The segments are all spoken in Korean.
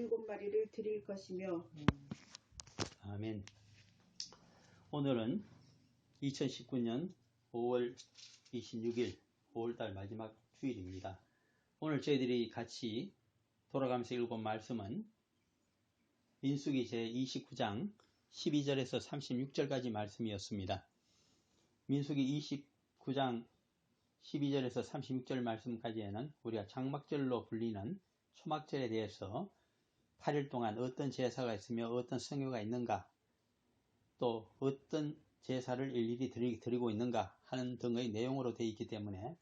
7마리를 드릴 것이며. 아멘. 오늘은 2019년 5월 26일 5월달 마지막 주일입니다. 오늘 저희들이 같이 돌아가면서 읽은 말씀은 민수기 제29장 12절에서 36절까지 말씀이었습니다. 민수기 29장 12절에서 36절 말씀까지에는 우리가 장막절로 불리는 초막절에 대해서 8일 동안 어떤 제사가 있으며 어떤 성요가 있는가, 또 어떤 제사를 일일이 드리고 있는가 하는 등의 내용으로 되어 있기 때문에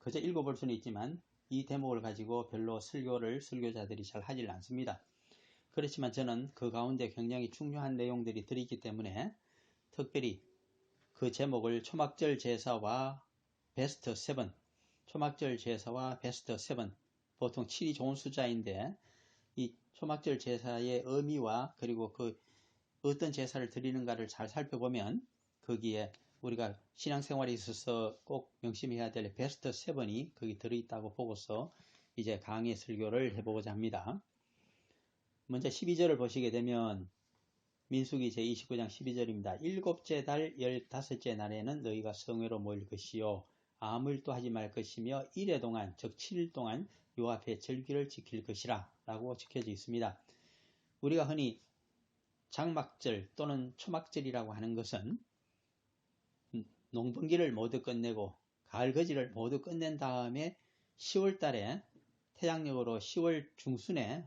그저 읽어볼 수는 있지만 이 대목을 가지고 별로 설교자들이 잘 하질 않습니다. 그렇지만 저는 그 가운데 굉장히 중요한 내용들이 들어있기 때문에 특별히 그 제목을 초막절 제사와 베스트 7, 초막절 제사와 베스트 7, 보통 7이 좋은 숫자인데 이 초막절 제사의 의미와 그리고 그 어떤 제사를 드리는가를 잘 살펴보면 거기에 우리가 신앙생활에 있어서 꼭 명심해야 될 베스트 7이 거기 들어있다고 보고서 이제 강의 설교를 해보고자 합니다. 먼저 12절을 보시게 되면 민수기 제29장 12절입니다. 일곱째 달 15째 날에는 너희가 성회로 모일 것이요 아무 일도 하지 말 것이며 이래 동안 즉 7일 동안 요 앞에 절기를 지킬 것이라 라고 적혀져 있습니다. 우리가 흔히 장막절 또는 초막절이라고 하는 것은 농번기를 모두 끝내고 가을거지를 모두 끝낸 다음에 10월 달에 태양력으로 10월 중순에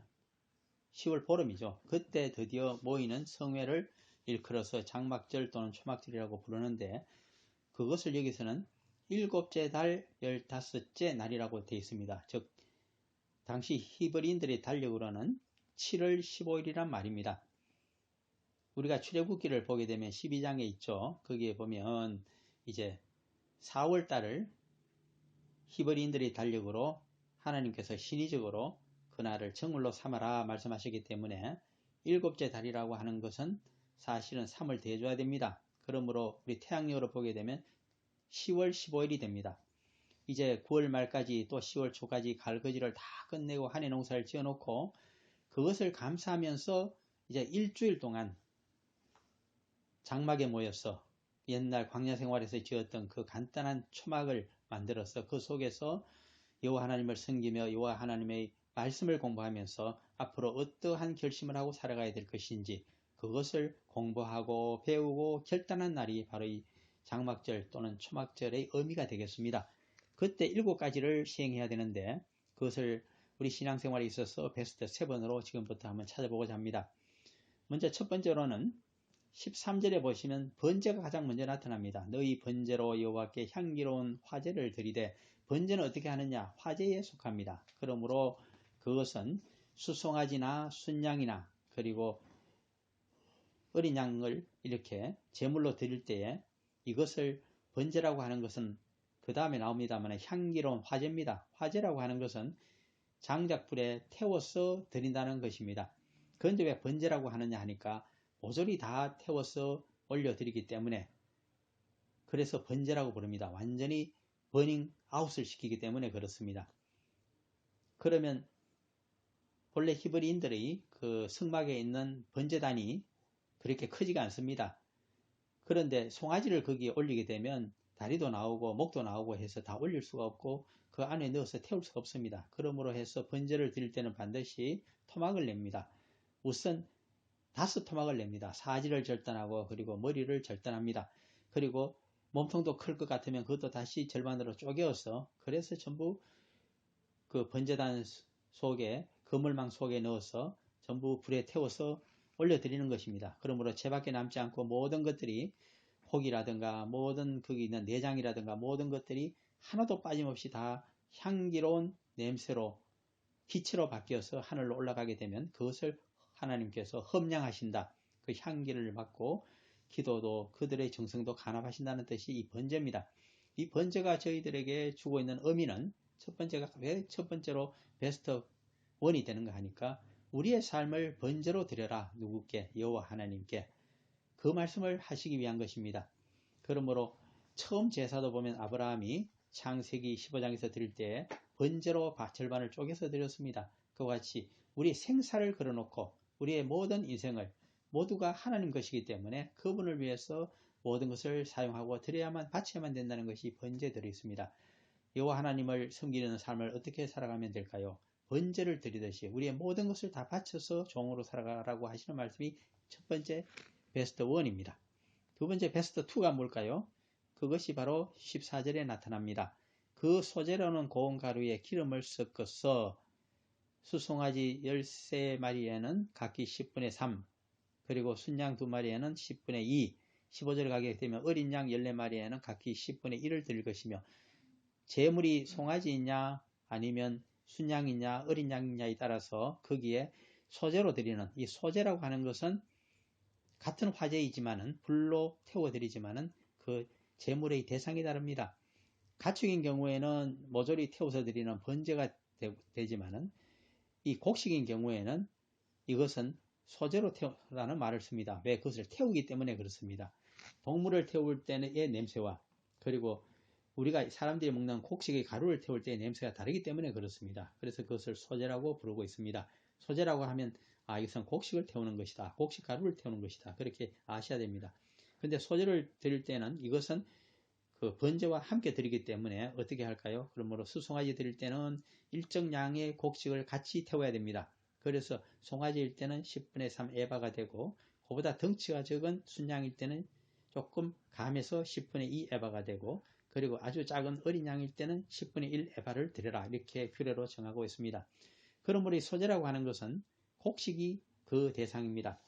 10월 보름이죠. 그때 드디어 모이는 성회를 일컬어서 장막절 또는 초막절이라고 부르는데 그것을 여기서는 일곱째 달 15째 날이라고 되어 있습니다. 즉 당시 히브리인들의 달력으로는 7월 15일이란 말입니다. 우리가 출애굽기를 보게 되면 12장에 있죠. 거기에 보면 이제 4월 달을 히브리인들의 달력으로 하나님께서 신의적으로 그날을 정월로 삼아라 말씀하셨기 때문에 일곱째 달이라고 하는 것은 사실은 3을 대줘야 됩니다. 그러므로 우리 태양력으로 보게 되면 10월 15일이 됩니다. 이제 9월 말까지 또 10월 초까지 가을거지를 다 끝내고 한해 농사를 지어놓고 그것을 감사하면서 이제 일주일 동안 장막에 모여서 옛날 광야 생활에서 지었던 그 간단한 초막을 만들어서 그 속에서 여호와 하나님을 섬기며 여호와 하나님의 말씀을 공부하면서 앞으로 어떠한 결심을 하고 살아가야 될 것인지 그것을 공부하고 배우고 결단한 날이 바로 이 장막절 또는 초막절의 의미가 되겠습니다. 그때 7가지를 시행해야 되는데 그것을 우리 신앙생활에 있어서 베스트 7으로 지금부터 한번 찾아보고자 합니다. 먼저 첫 번째로는 13절에 보시면 번제가 가장 먼저 나타납니다. 너희 번제로 여호와께 향기로운 화제를 드리되 번제는 어떻게 하느냐? 화제에 속합니다. 그러므로 그것은 수송아지나 순양이나 그리고 어린 양을 이렇게 제물로 드릴 때에 이것을 번제라고 하는 것은 그 다음에 나옵니다만 향기로운 화제입니다. 화제라고 하는 것은 장작불에 태워서 드린다는 것입니다. 그런데 왜 번제라고 하느냐 하니까 모조리 다 태워서 올려드리기 때문에 그래서 번제라고 부릅니다. 완전히 버닝 아웃을 시키기 때문에 그렇습니다. 그러면 본래 히브리인들의 그 성막에 있는 번제단이 그렇게 크지가 않습니다. 그런데 송아지를 거기에 올리게 되면 다리도 나오고 목도 나오고 해서 다 올릴 수가 없고 그 안에 넣어서 태울 수가 없습니다. 그러므로 해서 번제를 드릴 때는 반드시 토막을 냅니다. 우선 5토막을 냅니다. 사지를 절단하고 그리고 머리를 절단합니다. 그리고 몸통도 클 것 같으면 그것도 다시 절반으로 쪼개어서 그래서 전부 그 번제단 속에 그물망 속에 넣어서 전부 불에 태워서 올려드리는 것입니다. 그러므로 채밖에 남지 않고 모든 것들이 혹이라든가 모든 거기 있는 내장이라든가 모든 것들이 하나도 빠짐없이 다 향기로운 냄새로 기체로 바뀌어서 하늘로 올라가게 되면 그것을 하나님께서 험량하신다. 그 향기를 맡고 기도도 그들의 정성도 간합하신다는 뜻이 이 번제입니다. 이 번제가 저희들에게 주고 있는 의미는 첫 번째가 왜 첫 번째로 베스트 1이 되는가 하니까 우리의 삶을 번제로 드려라. 누구께? 여호와 하나님께. 그 말씀을 하시기 위한 것입니다. 그러므로 처음 제사도 보면 아브라함이 창세기 15장에서 드릴 때 번제로 절반을 쪼개서 드렸습니다. 그와 같이 우리 생사를 걸어놓고 우리의 모든 인생을 모두가 하나님 것이기 때문에 그분을 위해서 모든 것을 사용하고 드려야만 바쳐야만 된다는 것이 번제에 들어있습니다. 여호와 하나님을 섬기는 삶을 어떻게 살아가면 될까요? 번제를 드리듯이 우리의 모든 것을 다 바쳐서 종으로 살아가라고 하시는 말씀이 첫 번째 베스트 1입니다. 두 번째 베스트 2가 뭘까요? 그것이 바로 14절에 나타납니다. 그 소재로는 고운 가루에 기름을 섞어서 수송아지 13마리에는 각기 10분의 3, 그리고 순양 2마리에는 10분의 2, 15절에 가게 되면 어린 양 14마리에는 각기 10분의 1을 드릴 것이며, 제물이 송아지이냐 아니면 순양이냐 어린 양이냐에 따라서 거기에 소재로 드리는, 이 소재라고 하는 것은 같은 화제이지만은 불로 태워드리지만은 그 제물의 대상이 다릅니다. 가축인 경우에는 모조리 태워서 드리는 번제가 되지만은 이 곡식인 경우에는 이것은 소재로 태우라는 말을 씁니다. 왜? 그것을 태우기 때문에 그렇습니다. 동물을 태울 때의 냄새와 그리고 우리가 사람들이 먹는 곡식의 가루를 태울 때의 냄새가 다르기 때문에 그렇습니다. 그래서 그것을 소재라고 부르고 있습니다. 소재라고 하면 이것은 곡식을 태우는 것이다. 곡식 가루를 태우는 것이다. 그렇게 아셔야 됩니다. 근데 소재를 드릴 때는 이것은 그 번제와 함께 드리기 때문에 어떻게 할까요? 그러므로 수송아지 드릴 때는 일정 양의 곡식을 같이 태워야 됩니다. 그래서 송아지일 때는 10분의 3 에바가 되고 그보다 덩치가 적은 순양일 때는 조금 감해서 10분의 2 에바가 되고, 그리고 아주 작은 어린 양일 때는 10분의 1 에바를 드려라, 이렇게 규례로 정하고 있습니다. 그러므로 이 소재라고 하는 것은 곡식이 그 대상입니다.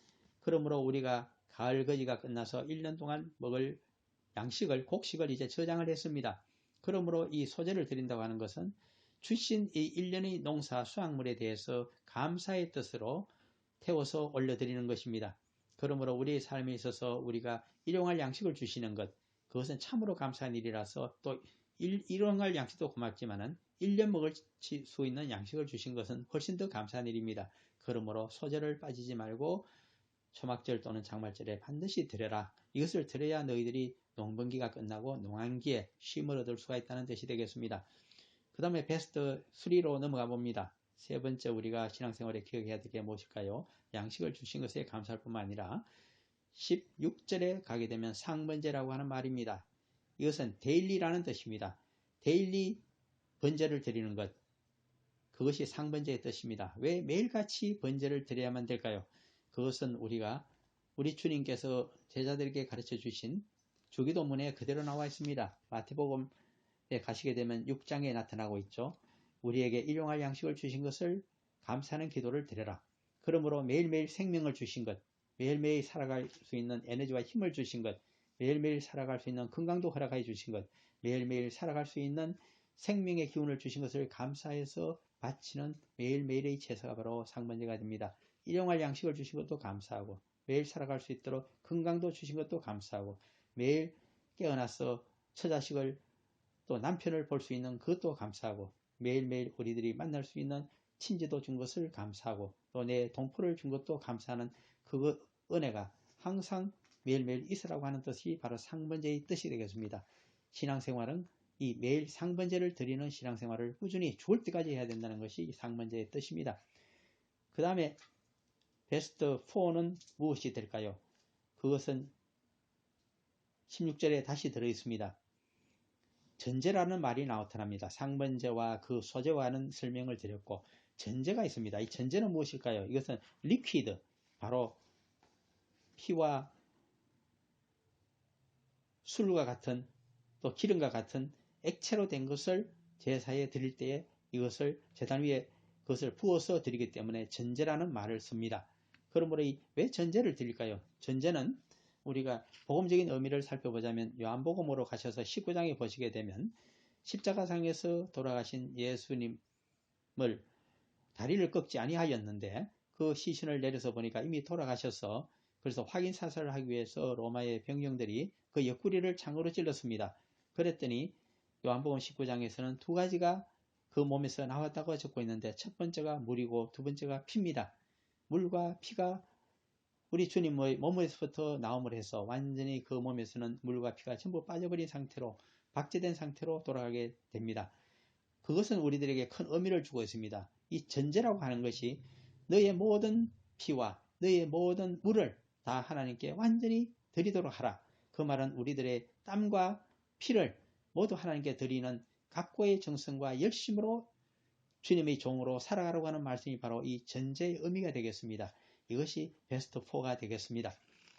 그러므로 우리가 가을 거지가 끝나서 1년 동안 먹을 양식을, 곡식을 이제 저장을 했습니다. 그러므로 이 소재를 드린다고 하는 것은 주신 이 1년의 농사 수확물에 대해서 감사의 뜻으로 태워서 올려드리는 것입니다. 그러므로 우리의 삶에 있어서 우리가 일용할 양식을 주시는 것, 그것은 참으로 감사한 일이라서, 또 일용할 양식도 고맙지만은 1년 먹을 수 있는 양식을 주신 것은 훨씬 더 감사한 일입니다. 그러므로 소재를 빠지지 말고 초막절 또는 장말절에 반드시 드려라. 이것을 드려야 너희들이 농번기가 끝나고 농한기에 쉼을 얻을 수가 있다는 뜻이 되겠습니다. 그 다음에 베스트 3로 넘어가 봅니다. 세 번째 우리가 신앙생활에 기억해야 될 게 무엇일까요? 양식을 주신 것에 감사할 뿐만 아니라 16절에 가게 되면 상번제라고 하는 말입니다. 이것은 데일리라는 뜻입니다. 데일리 번제를 드리는 것, 그것이 상번제의 뜻입니다. 왜 매일같이 번제를 드려야만 될까요? 그것은 우리 주님께서 제자들에게 가르쳐 주신 주기도문에 그대로 나와 있습니다. 마태복음에 가시게 되면 6장에 나타나고 있죠. 우리에게 일용할 양식을 주신 것을 감사하는 기도를 드려라. 그러므로 매일매일 생명을 주신 것, 매일매일 살아갈 수 있는 에너지와 힘을 주신 것, 매일매일 살아갈 수 있는 건강도 허락해 주신 것, 매일매일 살아갈 수 있는 생명의 기운을 주신 것을 감사해서 바치는 매일매일의 제사가 바로 상번제가 됩니다. 일용할 양식을 주신 것도 감사하고, 매일 살아갈 수 있도록 건강도 주신 것도 감사하고, 매일 깨어나서 처자식을 또 남편을 볼 수 있는 그것도 감사하고, 매일매일 우리들이 만날 수 있는 친지도 준 것을 감사하고, 또 내 동포를 준 것도 감사하는 그 은혜가 항상 매일매일 있으라고 하는 뜻이 바로 상번제의 뜻이 되겠습니다. 신앙생활은 이 매일 상번제를 드리는 신앙생활을 꾸준히 죽을 때까지 해야 된다는 것이 상번제의 뜻입니다. 그 다음에 베스트 4는 무엇이 될까요? 그것은 16절에 다시 들어있습니다. 전제라는 말이 나타납니다. 상번제와 그 소제와는 설명을 드렸고, 전제가 있습니다. 이 전제는 무엇일까요? 이것은 리퀴드, 바로 피와 술과 같은, 또 기름과 같은 액체로 된 것을 제사에 드릴 때에 이것을 제단 위에 그것을 부어서 드리기 때문에 전제라는 말을 씁니다. 그러므로 왜 전제를 드릴까요? 전제는 우리가 복음적인 의미를 살펴보자면 요한복음으로 가셔서 19장에 보시게 되면 십자가상에서 돌아가신 예수님을 다리를 꺾지 아니하였는데 그 시신을 내려서 보니까 이미 돌아가셔서, 그래서 확인 사살을 하기 위해서 로마의 병정들이 그 옆구리를 창으로 찔렀습니다. 그랬더니 요한복음 19장에서는 두 가지가 그 몸에서 나왔다고 적고 있는데, 첫 번째가 물이고 두 번째가 피입니다. 물과 피가 우리 주님의 몸에서부터 나옴을 해서 완전히 그 몸에서는 물과 피가 전부 빠져버린 상태로, 박제된 상태로 돌아가게 됩니다. 그것은 우리들에게 큰 의미를 주고 있습니다. 이 전제라고 하는 것이 너의 모든 피와 너의 모든 물을 다 하나님께 완전히 드리도록 하라. 그 말은 우리들의 땀과 피를 모두 하나님께 드리는 각고의 정성과 열심으로 주님의 종으로 살아가려고 하는 말씀이 바로 이 전제의 의미가 되겠습니다. 이것이 베스트 4가 되겠습니다.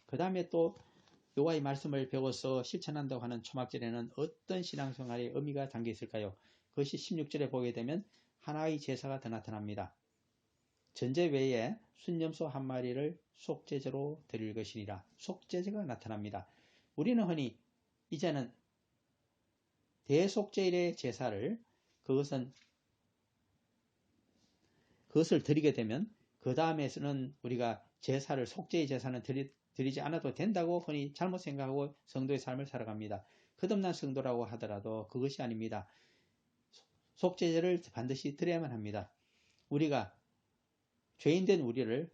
그 다음에 또 여호와의 말씀을 배워서 실천한다고 하는 초막절에는 어떤 신앙생활의 의미가 담겨 있을까요? 그것이 16절에 보게 되면 하나의 제사가 더 나타납니다. 전제 외에 순염소 한 마리를 속죄제로 드릴 것이니라. 속죄제가 나타납니다. 우리는 흔히 이제는 대속죄일의 제사를 그것을 드리게 되면 그 다음에서는 우리가 제사를 속죄의 제사는 드리지 않아도 된다고 흔히 잘못 생각하고 성도의 삶을 살아갑니다. 거듭난 성도라고 하더라도 그것이 아닙니다. 속죄제를 반드시 드려야만 합니다. 우리가 죄인된 우리를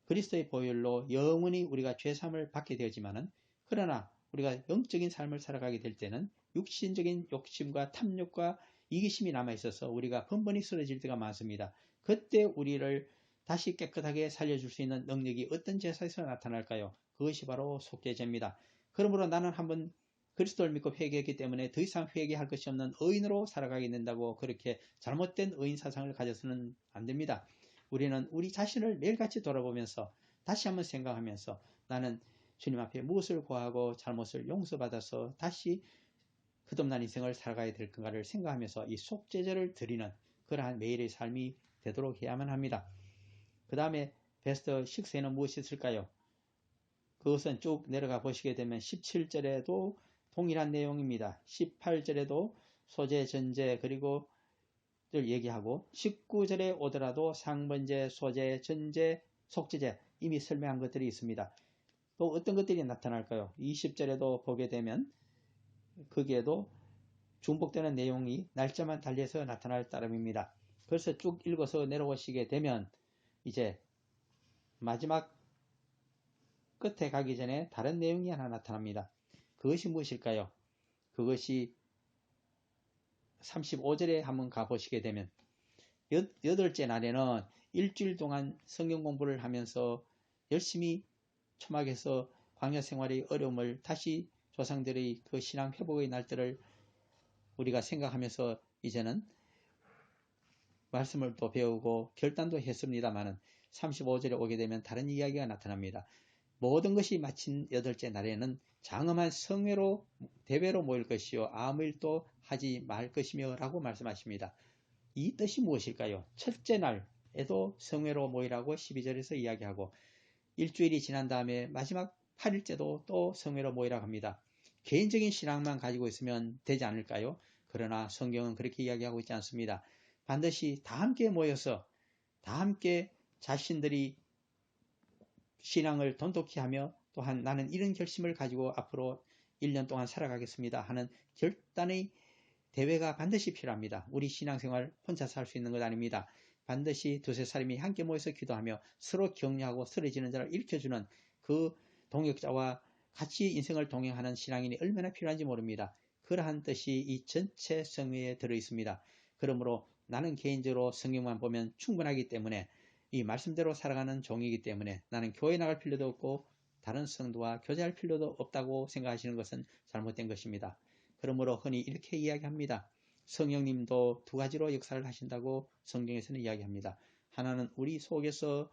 그리스도의 보혈로 영원히 우리가 죄사함을 받게 되었지만은 그러나 우리가 영적인 삶을 살아가게 될 때는 육신적인 욕심과 탐욕과 이기심이 남아있어서 우리가 번번이 쓰러질 때가 많습니다. 그때 우리를 다시 깨끗하게 살려줄 수 있는 능력이 어떤 제사에서 나타날까요? 그것이 바로 속죄제입니다. 그러므로 나는 한번 그리스도를 믿고 회개했기 때문에 더 이상 회개할 것이 없는 의인으로 살아가게 된다고 그렇게 잘못된 의인 사상을 가져서는 안 됩니다. 우리는 우리 자신을 매일같이 돌아보면서 다시 한번 생각하면서 나는 주님 앞에 무엇을 구하고 잘못을 용서받아서 다시 거듭난 인생을 살아가야 될 건가를 생각하면서 이 속죄제를 드리는 그러한 매일의 삶이 되도록 해야만 합니다. 그 다음에 베스트 6에는 무엇이 있을까요? 그것은 쭉 내려가 보시게 되면 17절에도 동일한 내용입니다. 18절에도 소제, 전제, 그리고 를 얘기하고 19절에 오더라도 상번제, 소제, 전제, 속죄제 이미 설명한 것들이 있습니다. 또 어떤 것들이 나타날까요? 20절에도 보게 되면 거기에도 중복되는 내용이 날짜만 달리해서 나타날 따름입니다. 그래서 쭉 읽어서 내려오시게 되면 이제 마지막 끝에 가기 전에 다른 내용이 하나 나타납니다. 그것이 무엇일까요? 그것이 35절에 한번 가보시게 되면 여덟째 날에는 일주일 동안 성경 공부를 하면서 열심히 초막에서 광야 생활의 어려움을 다시 조상들의 그 신앙 회복의 날들을 우리가 생각하면서 이제는 말씀을 또 배우고 결단도 했습니다만은 35절에 오게 되면 다른 이야기가 나타납니다. 모든 것이 마친 여덟째 날에는 장엄한 성회로 대회로 모일 것이요 아무 일도 하지 말 것이며 라고 말씀하십니다. 이 뜻이 무엇일까요? 첫째 날에도 성회로 모이라고 12절에서 이야기하고 일주일이 지난 다음에 마지막 8일째도 또 성회로 모이라고 합니다. 개인적인 신앙만 가지고 있으면 되지 않을까요? 그러나 성경은 그렇게 이야기하고 있지 않습니다. 반드시 다 함께 모여서 다 함께 자신들이 신앙을 돈독히 하며 또한 나는 이런 결심을 가지고 앞으로 1년 동안 살아가겠습니다 하는 결단의 대회가 반드시 필요합니다. 우리 신앙생활 혼자서 할 수 있는 것 아닙니다. 반드시 두세 사람이 함께 모여서 기도하며 서로 격려하고 쓰러지는 자를 일으켜주는 그 동역자와 같이 인생을 동행하는 신앙인이 얼마나 필요한지 모릅니다. 그러한 뜻이 이 전체 성회에 들어있습니다. 그러므로 나는 개인적으로 성경만 보면 충분하기 때문에 이 말씀대로 살아가는 종이기 때문에 나는 교회 나갈 필요도 없고 다른 성도와 교제할 필요도 없다고 생각하시는 것은 잘못된 것입니다. 그러므로 흔히 이렇게 이야기합니다. 성령님도 두 가지로 역사를 하신다고 성경에서는 이야기합니다. 하나는 우리 속에서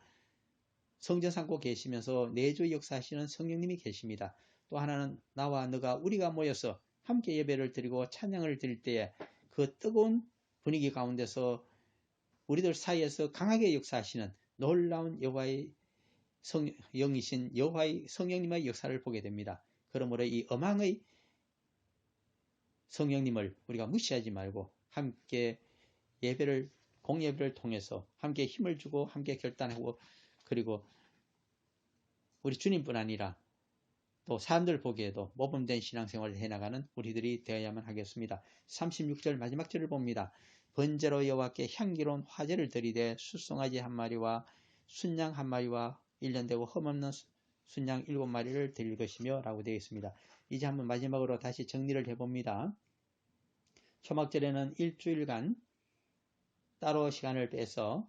성전 삼고 계시면서 내주 역사하시는 성령님이 계십니다. 또 하나는 나와 너가 우리가 모여서 함께 예배를 드리고 찬양을 드릴 때에 그 뜨거운 분위기 가운데서 우리들 사이에서 강하게 역사하시는 놀라운 여호와의 영이신 여호와의 성령님의 역사를 보게 됩니다. 그러므로 이 엄황의 성령님을 우리가 무시하지 말고 함께 예배를 공예배를 통해서 함께 힘을 주고 함께 결단하고 그리고 우리 주님뿐 아니라 또 사람들 보기에도 모범된 신앙생활을 해나가는 우리들이 되어야만 하겠습니다. 36절 마지막 절을 봅니다. 번제로 여호와께 향기로운 화제를 드리되 숫송아지 한 마리와 순양 한 마리와 1년 되고 흠없는 순양 7마리를 드릴 것이며 라고 되어 있습니다. 이제 한번 마지막으로 다시 정리를 해봅니다. 초막절에는 일주일간 따로 시간을 빼서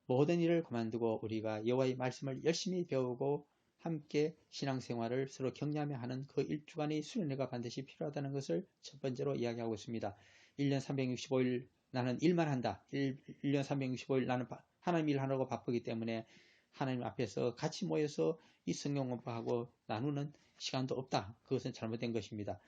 모든 일을 그만두고 우리가 여호와의 말씀을 열심히 배우고 함께 신앙생활을 서로 격려하며 하는 그 1주간의 수련회가 반드시 필요하다는 것을 첫 번째로 이야기하고 있습니다. 1년 365일 나는 일만 한다. 1년 365일 나는 하나님 일 하려고 바쁘기 때문에 하나님 앞에서 같이 모여서 이 성경 공부하고 나누는 시간도 없다. 그것은 잘못된 것입니다.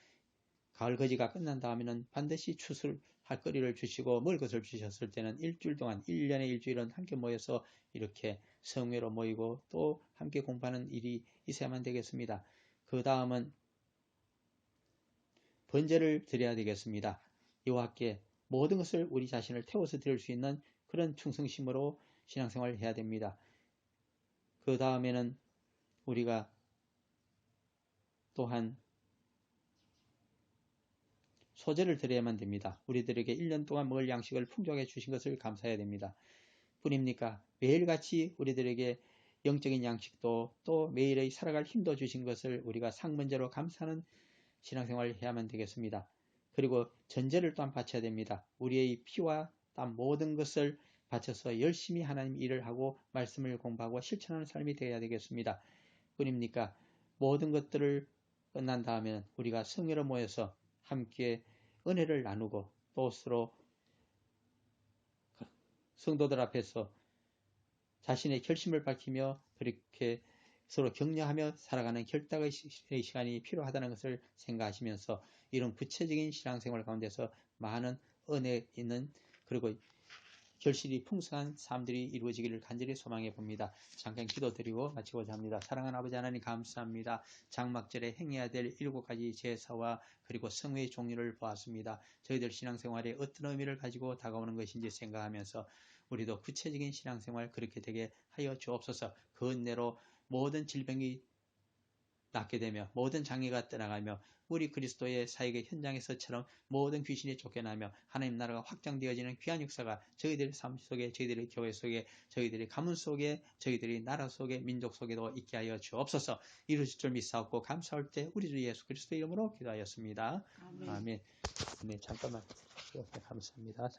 가을 거지가 끝난 다음에는 반드시 추수할 거리를 주시고 먹을 것을 주셨을 때는 일주일 동안 1년에 일주일은 함께 모여서 이렇게 성회로 모이고 또 함께 공부하는 일이 있어야만 되겠습니다. 그 다음은 번제를 드려야 되겠습니다. 여호와께 모든 것을 우리 자신을 태워서 드릴 수 있는 그런 충성심으로 신앙생활을 해야 됩니다. 그 다음에는 우리가 또한 소제를 드려야만 됩니다. 우리들에게 1년 동안 먹을 양식을 풍족하게 주신 것을 감사해야 됩니다. 뿐입니까? 매일같이 우리들에게 영적인 양식도 또 매일의 살아갈 힘도 주신 것을 우리가 상번제로 감사하는 신앙생활을 해야만 되겠습니다. 그리고 전제를 또한 바쳐야 됩니다. 우리의 피와 땀 모든 것을 바쳐서 열심히 하나님 일을 하고 말씀을 공부하고 실천하는 삶이 되어야 되겠습니다. 뿐입니까? 모든 것들을 끝난 다음에는 우리가 성회로 모여서 함께 은혜를 나누고 또 서로 성도들 앞에서 자신의 결심을 밝히며 그렇게 서로 격려하며 살아가는 결단의 시간이 필요하다는 것을 생각하시면서 이런 구체적인 신앙생활 가운데서 많은 은혜 있는 그리고 결실이 풍성한 삶들이 이루어지기를 간절히 소망해 봅니다. 잠깐 기도드리고 마치고자 합니다. 사랑하는 아버지 하나님 감사합니다. 장막절에 행해야 될 7가지 제사와 그리고 성회의 종류를 보았습니다. 저희들 신앙생활에 어떤 의미를 가지고 다가오는 것인지 생각하면서 우리도 구체적인 신앙생활 그렇게 되게 하여 주옵소서. 그 은혜로 모든 질병이 낫게 되며 모든 장애가 떠나가며 우리 그리스도의 사역의 현장에서처럼 모든 귀신이 쫓겨나며 하나님 나라가 확장되어지는 귀한 역사가 저희들의 삶 속에 저희들의 교회 속에 저희들의 가문 속에 저희들의 나라 속에 민족 속에도 있게 하여 주옵소서. 이루실 줄 믿사옵고 감사할 때 우리 주 예수 그리스도의 이름으로 기도하였습니다. 아멘. 네, 잠깐만 감사합니다.